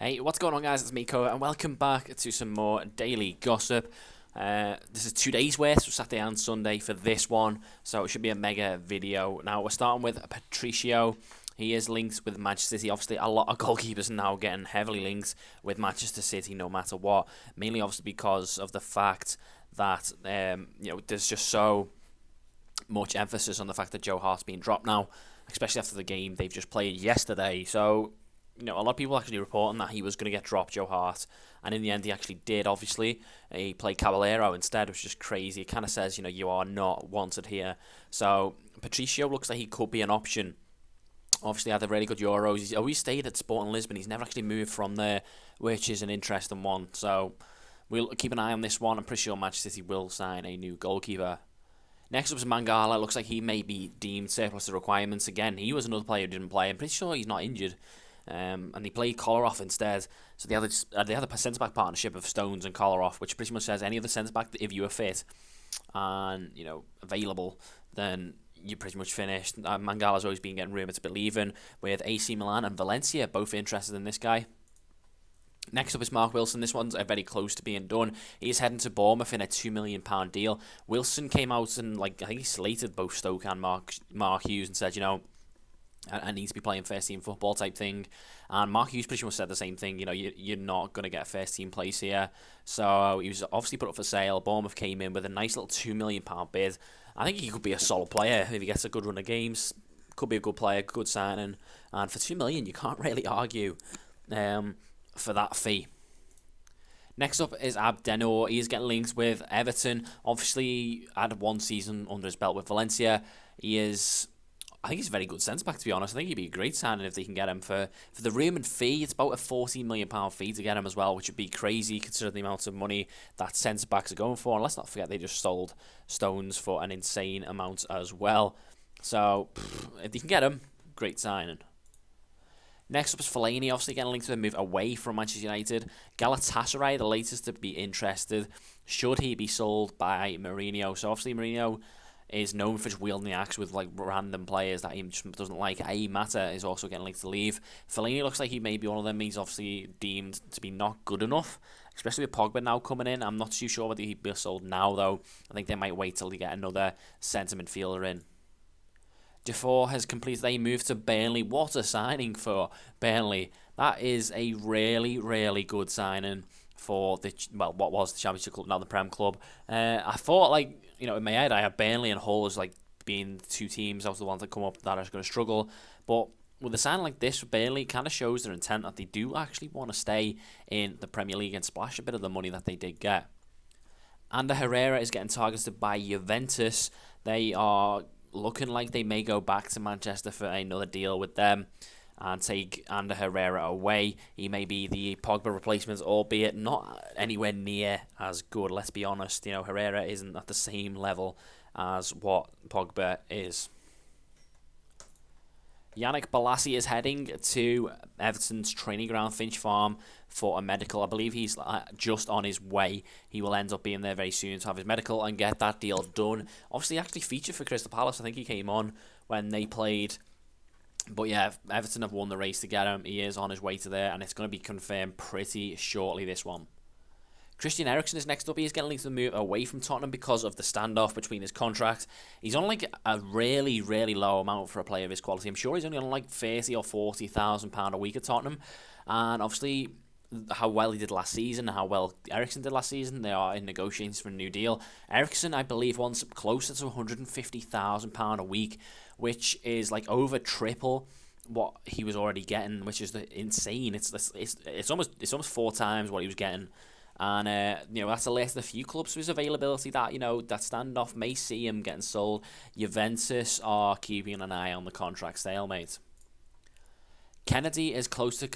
Hey, what's going on, guys? It's me, Kova, and welcome back to some more daily gossip. This is 2 days worth, so Saturday and Sunday for this one, so it should be a mega video. Now, we're starting with Patricio. He is linked with Manchester City. Obviously, a lot of goalkeepers are now getting heavily linked with Manchester City, no matter what. Mainly, obviously, because of the fact that there's just so much emphasis on the fact that Joe Hart's being dropped now, especially after the game they've just played yesterday. So, a lot of people actually reporting that he was going to get dropped, Joe Hart, and in the end he actually did, obviously. He played Caballero instead, which is just crazy. It kind of says, you are not wanted here. So, Patricio looks like he could be an option. Obviously, had a really good Euros. He's always stayed at Sporting Lisbon. He's never actually moved from there, which is an interesting one. So, we'll keep an eye on this one. I'm pretty sure Manchester City will sign a new goalkeeper. Next up is Mangala. Looks like he may be deemed surplus to requirements again. He was another player who didn't play. I'm pretty sure he's not injured. And he played Kolarov instead. So they had a centre-back partnership of Stones and Kolarov, which pretty much says any other centre-back, if you are fit and available, then you're pretty much finished. Mangala's always been getting rumoured to be leaving, with AC Milan and Valencia both interested in this guy. Next up is Marc Wilson. This one's very close to being done. He's heading to Bournemouth in a £2 million deal. Wilson came out and I think he slated both Stoke and Mark Hughes and said, I need to be playing first team football type thing. And Mark Hughes pretty much said the same thing. You're not going to get a first team place here. So he was obviously put up for sale. Bournemouth came in with a nice little £2 million bid. I think he could be a solid player if he gets a good run of games. Could be a good player, good signing. And for £2 million, you can't really argue for that fee. Next up is Abdenor. He's getting linked with Everton. Obviously, had one season under his belt with Valencia. I think he's a very good centre-back, to be honest. I think he'd be a great signing if they can get him for the room and fee. It's about a £14 million fee to get him as well, which would be crazy considering the amount of money that centre-backs are going for. And let's not forget they just sold Stones for an insane amount as well. So, if they can get him, great signing. Next up is Fellaini, obviously getting linked to a move away from Manchester United. Galatasaray, the latest to be interested. Should he be sold by Mourinho? So, obviously, Mourinho is known for just wielding the axe with random players that he just doesn't like. Mata is also getting linked to leave. Fellaini looks like he may be one of them. He's obviously deemed to be not good enough, especially with Pogba now coming in. I'm not too sure whether he'd be sold now, though. I think they might wait till they get another centre midfielder in. Defoe has completed a move to Burnley. What a signing for Burnley. That is a really, really good signing for what was the Championship club, now the Prem club. I thought, in my head, I had Burnley and Hull as being two teams. That was the ones that come up that are going to struggle. But with a sign like this, Burnley kind of shows their intent that they do actually want to stay in the Premier League and splash a bit of the money that they did get. Andreas Pereira is getting targeted by Juventus. They are looking like they may go back to Manchester for another deal with them and take Andreas Pereira away. He may be the Pogba replacement, albeit not anywhere near as good. Let's be honest, Herrera isn't at the same level as what Pogba is. Yannick Bolasie is heading to Everton's training ground, Finch Farm, for a medical. I believe he's just on his way. He will end up being there very soon to have his medical and get that deal done. Obviously, he actually featured for Crystal Palace. I think he came on when they played. But yeah, Everton have won the race to get him. He is on his way to there, and it's going to be confirmed pretty shortly, this one. Christian Eriksen is next up. He's getting linked to the move away from Tottenham because of the standoff between his contract. He's on a really, really low amount for a player of his quality. I'm sure he's only on £30,000 or £40,000 a week at Tottenham. And obviously, how well he did last season, how well Eriksen did last season, they are in negotiations for a new deal. Eriksen, I believe, wants closer to £150,000 a week, which is over triple what he was already getting, which is insane. It's almost 4 times what he was getting. And that's the list of a few clubs with his availability that that standoff may see him getting sold. Juventus are keeping an eye on the contract stalemate. Kennedy is close to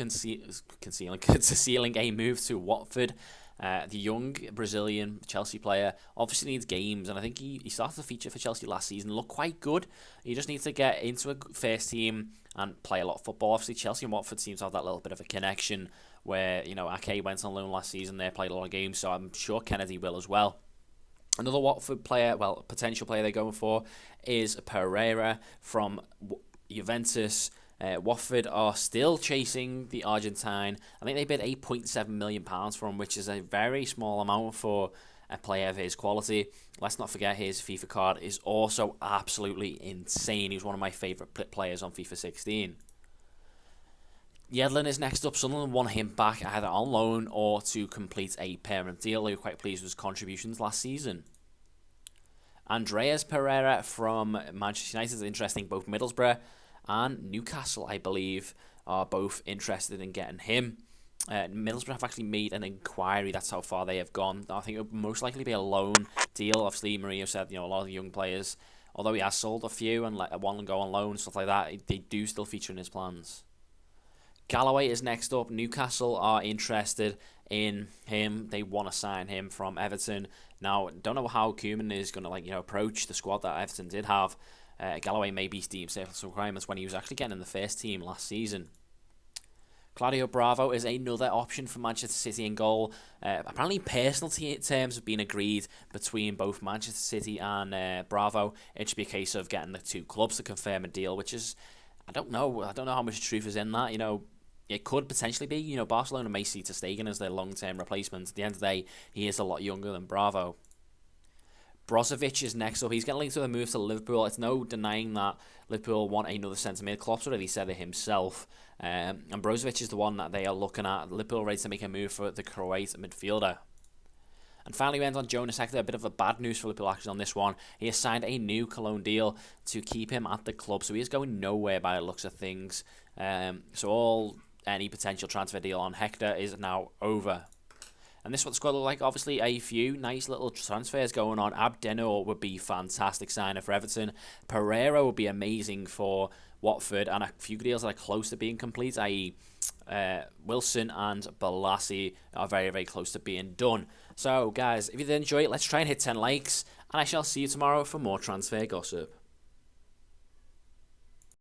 sealing a move to Watford. The young Brazilian Chelsea player obviously needs games, and I think he started to feature for Chelsea last season. Looked quite good. He just needs to get into a first team and play a lot of football. Obviously, Chelsea and Watford seem to have that little bit of a connection where, Ake went on loan last season. They played a lot of games, so I'm sure Kennedy will as well. Another Watford player, potential player they're going for, is Pereira from Juventus. Watford are still chasing the Argentine. I think they bid £8.7 million for him, which is a very small amount for a player of his quality. Let's not forget his FIFA card is also absolutely insane. He's one of my favourite players on FIFA 16. Yedlin is next up. Sunderland want him back either on loan or to complete a permanent deal. They were quite pleased with his contributions last season. Andreas Pereira from Manchester United is interesting. Both Middlesbrough and Newcastle, I believe, are both interested in getting him. Middlesbrough have actually made an inquiry. That's how far they have gone. I think it would most likely be a loan deal. Obviously, Mourinho said, a lot of young players, although he has sold a few and let one go on loan, stuff like that, they do still feature in his plans. Galloway is next up. Newcastle are interested in him. They want to sign him from Everton. Now, don't know how Koeman is going to approach the squad that Everton did have. Galloway may be deemed surplus requirements when he was actually getting in the first team last season. Claudio Bravo is another option for Manchester City in goal. Apparently, personal terms have been agreed between both Manchester City and Bravo. It should be a case of getting the two clubs to confirm a deal, which is, I don't know how much truth is in that. It could potentially be. Barcelona may see ter Stegen as their long-term replacement. At the end of the day, he is a lot younger than Bravo. Brozovic is next up. He's getting linked with a move to Liverpool. It's no denying that Liverpool want another centre-mid. Klopp's already said it himself. And Brozovic is the one that they are looking at. Liverpool ready to make a move for the Croat midfielder. And finally, we end on Jonas Hector. A bit of a bad news for Liverpool actually on this one. He has signed a new Cologne deal to keep him at the club. So he is going nowhere by the looks of things. So any potential transfer deal on Hector is now over. And this is what the squad look like. Obviously, a few nice little transfers going on. Abdenor would be fantastic signer for Everton. Pereira would be amazing for Watford. And a few deals that are close to being complete, i.e. Wilson and Bolasie are very, very close to being done. So, guys, if you did enjoy it, let's try and hit 10 likes. And I shall see you tomorrow for more transfer gossip.